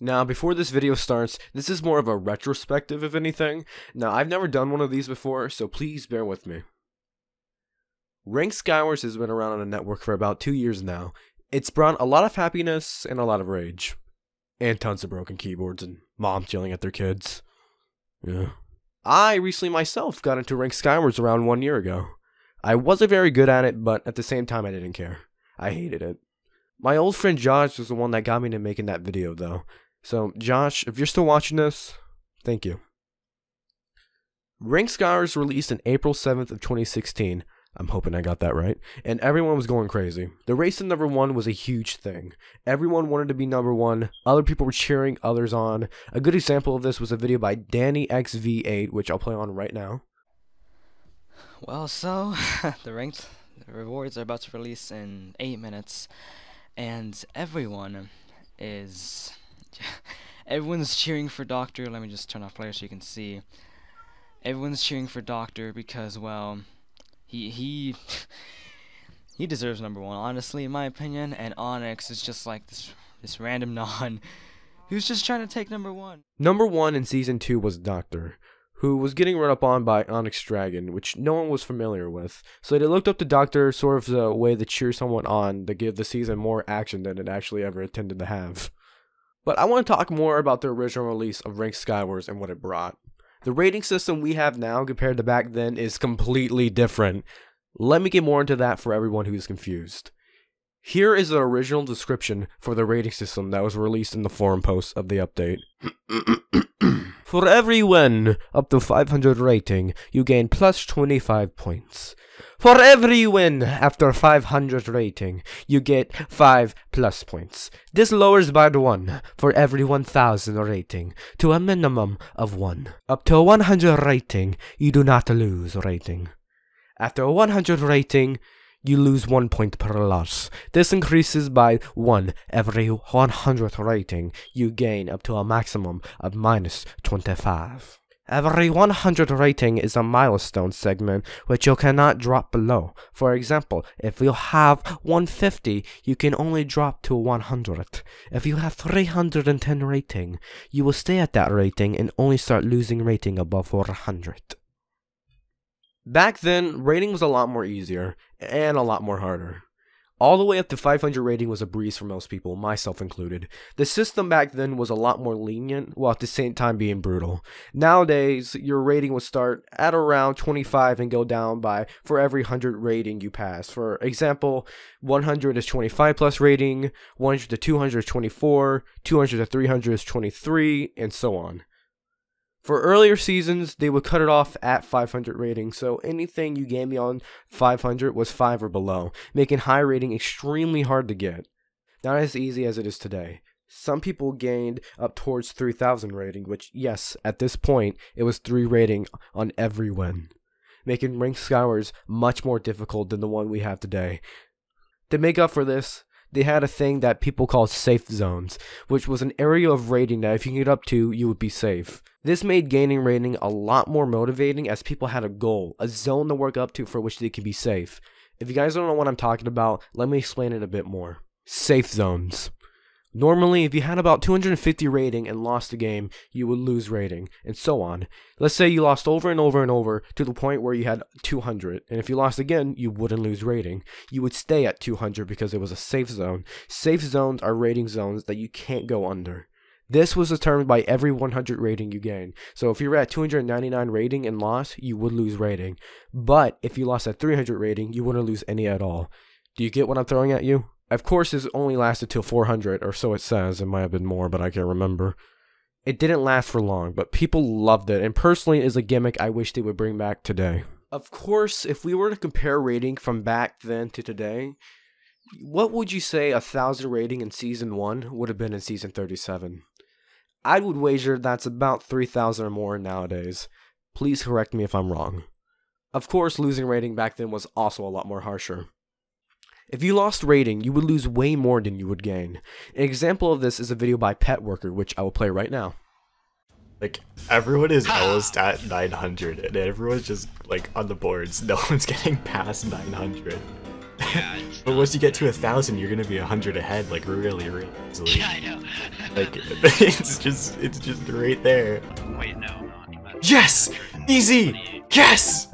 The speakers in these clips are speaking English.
Now, before this video starts, this is more of a retrospective if anything. Now, I've never done one of these before, so please bear with me. Ranked Skywars has been around on the network for about 2 years now. It's brought a lot of happiness and a lot of rage. And tons of broken keyboards and moms yelling at their kids. Yeah. I recently myself got into Ranked Skywars around 1 year ago. I wasn't very good at it, but at the same time I didn't care. I hated it. My old friend Josh was the one that got me to making that video though. So Josh, if you're still watching this, thank you. Ranked Skywars released on April 7th of 2016. I'm hoping I got that right. And everyone was going crazy. The race to number 1 was a huge thing. Everyone wanted to be number 1. Other people were cheering others on. A good example of this was a video by DannyXV8, which I'll play on right now. Well, so the rewards are about to release in 8 minutes, and everyone's cheering for Doctor. Let me just turn off player so you can see. Everyone's cheering for Doctor because, well, he deserves number 1, honestly, in my opinion. And Onyx is just like this random non who's just trying to take number 1. Number 1 in season 2 was Doctor, who was getting run up on by Onyx Dragon, which no one was familiar with. So they looked up to Doctor sort of as a way to cheer someone on to give the season more action than it actually ever intended to have. But I want to talk more about the original release of Ranked Skywars and what it brought. The rating system we have now compared to back then is completely different. Let me get more into that for everyone who's confused. Here is the original description for the rating system that was released in the forum post of the update. For every win up to 500 rating, you gain plus 25 points. For every win after 500 rating, you get 5 plus points. This lowers by 1 for every 1000 rating to a minimum of 1. Up to 100 rating, you do not lose rating. After 100 rating, you lose 1 point per loss. This increases by 1 every 100 rating. You gain up to a maximum of minus 25. Every 100 rating is a milestone segment which you cannot drop below. For example, if you have 150, you can only drop to 100. If you have 310 rating, you will stay at that rating and only start losing rating above 400. Back then, rating was a lot more easier, and a lot more harder. All the way up to 500 rating was a breeze for most people, myself included. The system back then was a lot more lenient, while at the same time being brutal. Nowadays, your rating would start at around 25 and go down by for every 100 rating you pass. For example, 100 is 25 plus rating, 100 to 200 is 24, 200 to 300 is 23, and so on. For earlier seasons, they would cut it off at 500 rating, so anything you gained beyond 500 was 5 or below, making high rating extremely hard to get. Not as easy as it is today. Some people gained up towards 3000 rating, which, yes, at this point, it was 3 rating on every win, making Ranked Skywars much more difficult than the one we have today. To make up for this, they had a thing that people called safe zones, which was an area of rating that if you get up to, you would be safe. This made gaining rating a lot more motivating as people had a goal, a zone to work up to for which they could be safe. If you guys don't know what I'm talking about, let me explain it a bit more. Safe zones. Normally, if you had about 250 rating and lost a game, you would lose rating, and so on. Let's say you lost over and over and over to the point where you had 200, and if you lost again, you wouldn't lose rating. You would stay at 200 because it was a safe zone. Safe zones are rating zones that you can't go under. This was determined by every 100 rating you gain. So if you were at 299 rating and lost, you would lose rating. But if you lost at 300 rating, you wouldn't lose any at all. Do you get what I'm throwing at you? Of course, this only lasted till 400, or so it says. It might have been more, but I can't remember. It didn't last for long, but people loved it, and personally, it is a gimmick I wish they would bring back today. Of course, if we were to compare rating from back then to today, what would you say 1000 rating in Season 1 would have been in Season 37? I would wager that's about 3000 or more nowadays. Please correct me if I'm wrong. Of course, losing rating back then was also a lot more harsher. If you lost rating, you would lose way more than you would gain. An example of this is a video by Pet Worker, which I will play right now. Like, everyone is almost at 900, and everyone's just, like, on the boards. No one's getting past 900. Yeah, But once you get to 1,000, you're gonna be 100 ahead, like really, really easily. yeah, I know. Like it's just right there. Wait, no. Yes, easy. Yes.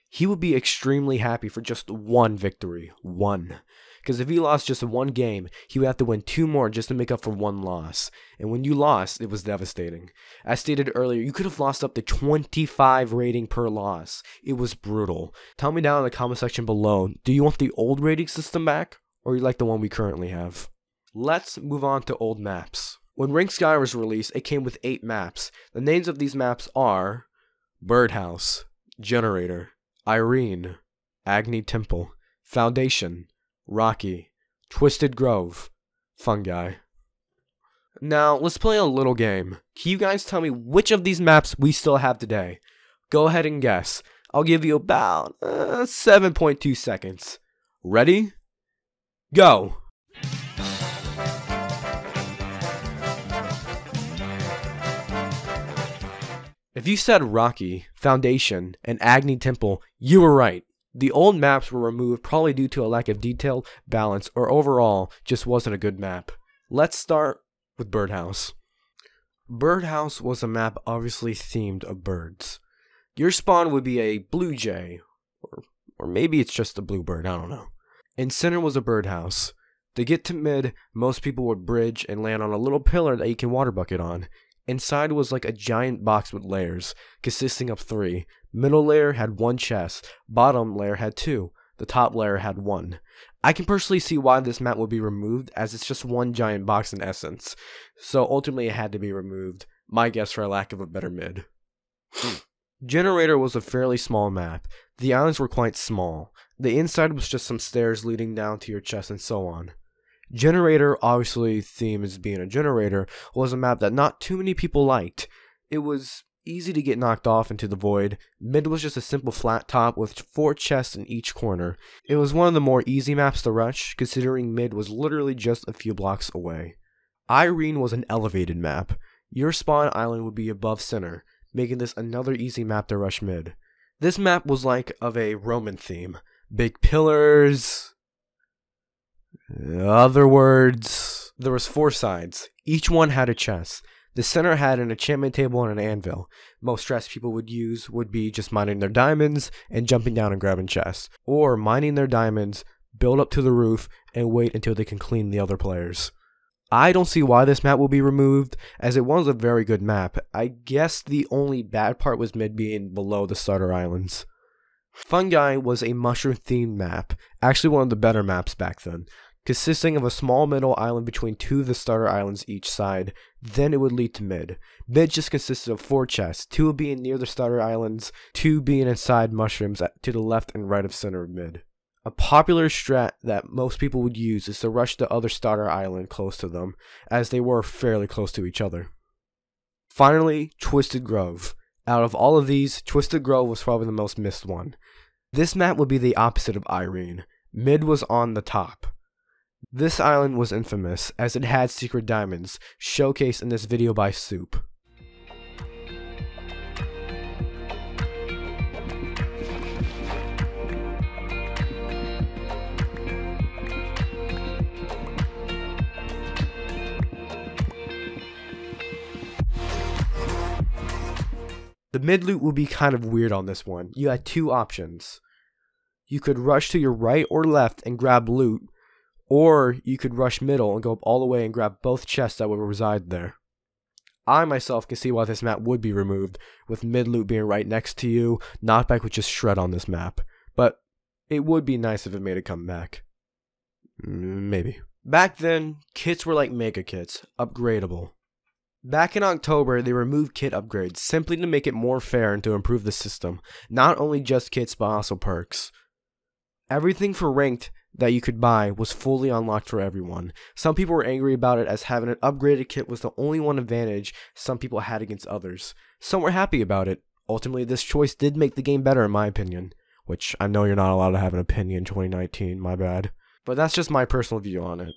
He would be extremely happy for just one victory. One. Because if he lost just one game, he would have to win 2 more just to make up for 1 loss. And when you lost, it was devastating. As stated earlier, you could have lost up to 25 rating per loss. It was brutal. Tell me down in the comment section below, do you want the old rating system back, or you like the one we currently have? Let's move on to old maps. When Ring Sky was released, it came with 8 maps. The names of these maps are Birdhouse, Generator, Irene, Agni Temple, Foundation, Rocky, Twisted Grove, Fungi. Now, let's play a little game. Can you guys tell me which of these maps we still have today? Go ahead and guess. I'll give you about 7.2 seconds. Ready? Go! If you said Rocky, Foundation, and Agni Temple, you were right. The old maps were removed probably due to a lack of detail, balance, or overall just wasn't a good map. Let's start with Birdhouse. Birdhouse was a map obviously themed of birds. Your spawn would be a blue jay, or maybe it's just a bluebird, I don't know. In center was a birdhouse. To get to mid, most people would bridge and land on a little pillar that you can water bucket on. Inside was like a giant box with layers, consisting of 3. Middle layer had 1 chest, bottom layer had 2, the top layer had 1. I can personally see why this map would be removed, as it's just one giant box in essence. So ultimately it had to be removed, my guess for a lack of a better mid. Generator was a fairly small map. The islands were quite small. The inside was just some stairs leading down to your chest and so on. Generator, obviously theme as being a generator, was a map that not too many people liked. It was easy to get knocked off into the void. Mid was just a simple flat top with 4 chests in each corner. It was one of the more easy maps to rush, considering mid was literally just a few blocks away. Irene was an elevated map. Your spawn island would be above center, making this another easy map to rush mid. This map was like of a Roman theme. Big pillars. Other words. There was 4 sides. Each one had a chest. The center had an enchantment table and an anvil. Most strats people would use would be just mining their diamonds and jumping down and grabbing chests. Or mining their diamonds, build up to the roof, and wait until they can clean the other players. I don't see why this map will be removed, as it was a very good map. I guess the only bad part was mid being below the starter islands. Fungi was a mushroom-themed map, actually one of the better maps back then, consisting of a small middle island between 2 of the starter islands each side. Then it would lead to mid. Mid just consisted of 4 chests, 2 being near the starter islands, 2 being inside mushrooms to the left and right of center of mid. A popular strat that most people would use is to rush the other starter island close to them, as they were fairly close to each other. Finally, Twisted Grove. Out of all of these, Twisted Grove was probably the most missed one. This map would be the opposite of Irene. Mid was on the top. This island was infamous, as it had secret diamonds, showcased in this video by Soup. The mid loot would be kind of weird on this one. You had 2 options. You could rush to your right or left and grab loot, or you could rush middle and go up all the way and grab both chests that would reside there. I myself can see why this map would be removed, with mid loot being right next to you. Knockback would just shred on this map, but it would be nice if it made a comeback. Maybe. Back then, kits were like mega kits, upgradable. Back in October, they removed kit upgrades simply to make it more fair and to improve the system, not only just kits but also perks. Everything for ranked that you could buy was fully unlocked for everyone. Some people were angry about it, as having an upgraded kit was the only one advantage some people had against others. Some were happy about it. Ultimately, this choice did make the game better in my opinion, which I know you're not allowed to have an opinion in 2019, my bad. But that's just my personal view on it.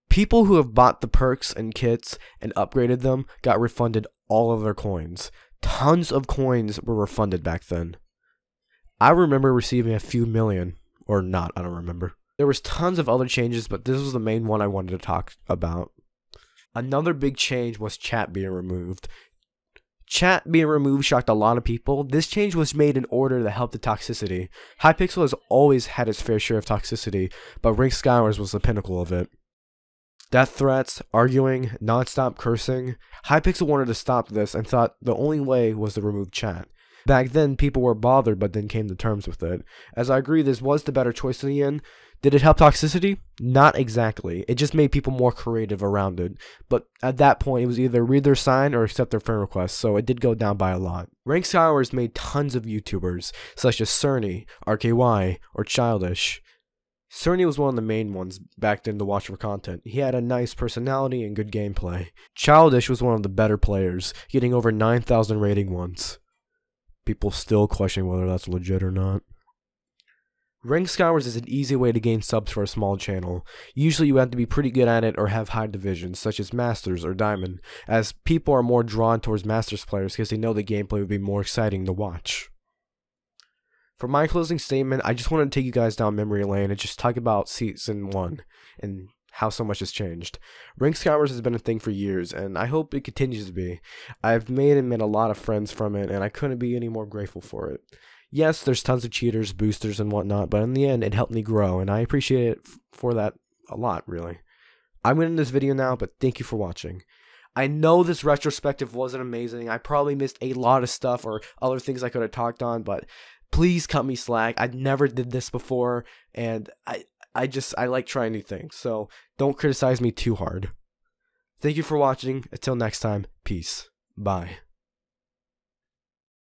People who have bought the perks and kits and upgraded them got refunded all of their coins. Tons of coins were refunded back then. I remember receiving a few million, or not, I don't remember. There was tons of other changes, but this was the main one I wanted to talk about. Another big change was chat being removed. Chat being removed shocked a lot of people. This change was made in order to help the toxicity. Hypixel has always had its fair share of toxicity, but Ranked Skywars was the pinnacle of it. Death threats, arguing, non-stop cursing. Hypixel wanted to stop this and thought the only way was to remove chat. Back then, people were bothered but then came to terms with it. As I agree, this was the better choice in the end. Did it help toxicity? Not exactly. It just made people more creative around it. But at that point, it was either read their sign or accept their friend requests, so it did go down by a lot. Ranked Skywars made tons of YouTubers, such as Cerny, RKY, or Childish. Cerny was one of the main ones back then to watch for content. He had a nice personality and good gameplay. Childish was one of the better players, getting over 9,000 rating once. People still questioning whether that's legit or not. Ranked Skywars is an easy way to gain subs for a small channel. Usually you have to be pretty good at it or have high divisions, such as Masters or Diamond, as people are more drawn towards Masters players because they know the gameplay would be more exciting to watch. For my closing statement, I just want to take you guys down memory lane and just talk about Season 1 and how so much has changed. Ranked Skywars has been a thing for years, and I hope it continues to be. I've made and met a lot of friends from it, and I couldn't be any more grateful for it. Yes, there's tons of cheaters, boosters, and whatnot, but in the end, it helped me grow, and I appreciate it for that a lot, really. I'm going to end this video now, but thank you for watching. I know this retrospective wasn't amazing. I probably missed a lot of stuff or other things I could have talked on, but please cut me slack. I never did this before, and I like trying new things, so don't criticize me too hard. Thank you for watching. Until next time, peace. Bye.